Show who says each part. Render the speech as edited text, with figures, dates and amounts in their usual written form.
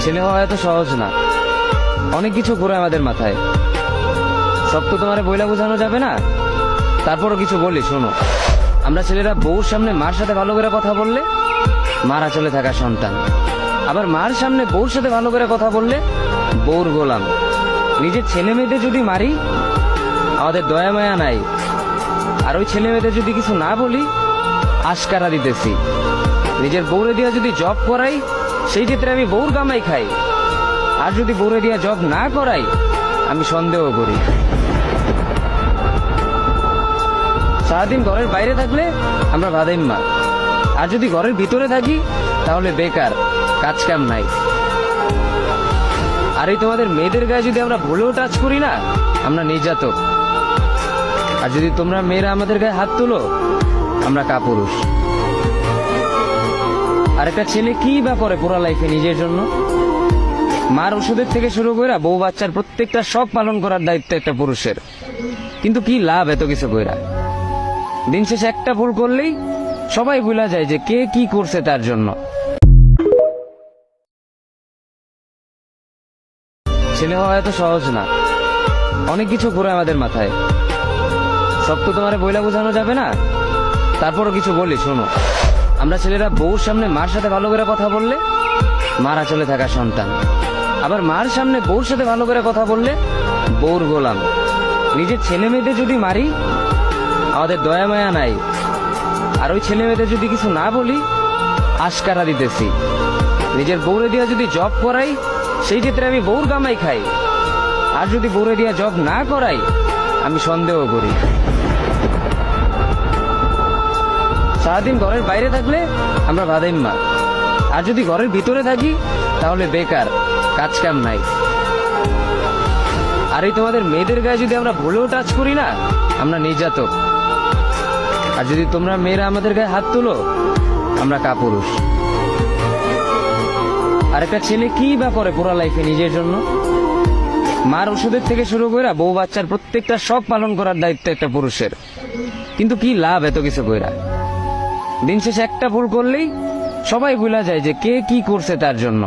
Speaker 1: ছেলে হওয়া এত সহজ না, অনেক কিছু ঘুরে আমাদের মাথায়। সব তো তোমারে বইলা বোঝানো যাবে না, তারপরও কিছু বলি শোনো। আমরা ছেলেরা বউর সামনে মার সাথে ভালো করে কথা বললে মারা চলে থাকা সন্তান, আবার মার সামনে বউর সাথে ভালো করে কথা বললে বউর গোলাম। নিজের ছেলে মেয়েদের যদি মারি আমাদের দয়া মায়া নাই, আর ওই ছেলে মেয়েদের যদি কিছু না বলি আশকারা দিতেছি। নিজের বউরে দিয়া যদি জব করাই সেই ক্ষেত্রে আমি বউর কামাই খাই, আর যদি বউরে দিয়া জব না করাই আমি সন্দেহ করি। সারাদিন ঘরের বাইরে থাকলে আমরা ভাদাইম্মা, আর যদি ঘরের ভিতরে থাকি তাহলে বেকার, কাজ কাম নাই। আর এই তোমাদের মেয়েদের গায়ে যদি আমরা ভুলেও টাচ করি না আমরা নির্যাতক, আর যদি তোমরা মেয়েরা আমাদের গায়ে হাত তুলো আমরা কাপুরুষ। আর একটা ছেলে কি বা করে পুরো লাইফে নিজের জন্য? মার ওষুধের থেকে শুরু করে বউ বাচ্চার প্রত্যেকটা সব পালন করার দায়িত্ব একটা পুরুষের। কিন্তু কি লাভ এত কিছু কইরা? দিন শেষে একটা ভুল করলেই সবাই ভুলা যায় যে কে কি করছে তার জন্য। ছেলে হওয়া এত সহজ না, অনেক কিছু ঘুরে আমাদের মাথায়। সব তো তোমারে বইলা বোঝানো যাবে না, তারপরও কিছু বলি শোনো। আমরা ছেলেরা বউর সামনে মার সাথে ভালো করে কথা বললে মারা চলে থাকা সন্তান, আবার মার সামনে বউর সাথে ভালো করে কথা বললে বউর গোলাম। নিজের ছেলে মেয়েদের যদি মারি আমাদের দয়া মায়া নাই, আর ওই ছেলে মেয়েদের যদি কিছু না বলি আশকারা দিতেছি। নিজের বউরে দিয়া যদি জব করাই সেই ক্ষেত্রে আমি বউর কামাই খাই, আর যদি বউরে দিয়া জব না করাই আমি সন্দেহ করি। সারাদিন ঘরের বাইরে থাকলে আমরা ভাদাইম্মা, আর যদি ঘরের ভিতরে থাকি তাহলে বেকার, কাজ কাম নাই। আর এই তোমাদের মেয়েদের গায়ে যদি আমরা ভুলেও টাচ করি না আমরা নির্যাতক, আর যদি তোমরা মেয়েরা আমাদের গায়ে হাত তুলো আমরা কাপুরুষ। আর একটা ছেলে কি বা করে পুরো লাইফে নিজের জন্য? মার ওষুধের থেকে শুরু করে বউ বাচ্চার প্রত্যেকটা সব পালন করার দায়িত্ব একটা পুরুষের। কিন্তু কি লাভ এত কিছু কইরা? দিন শেষে একটা ভুল করলেই সবাই ভুলা যায় যে কে কি করছে তার জন্য।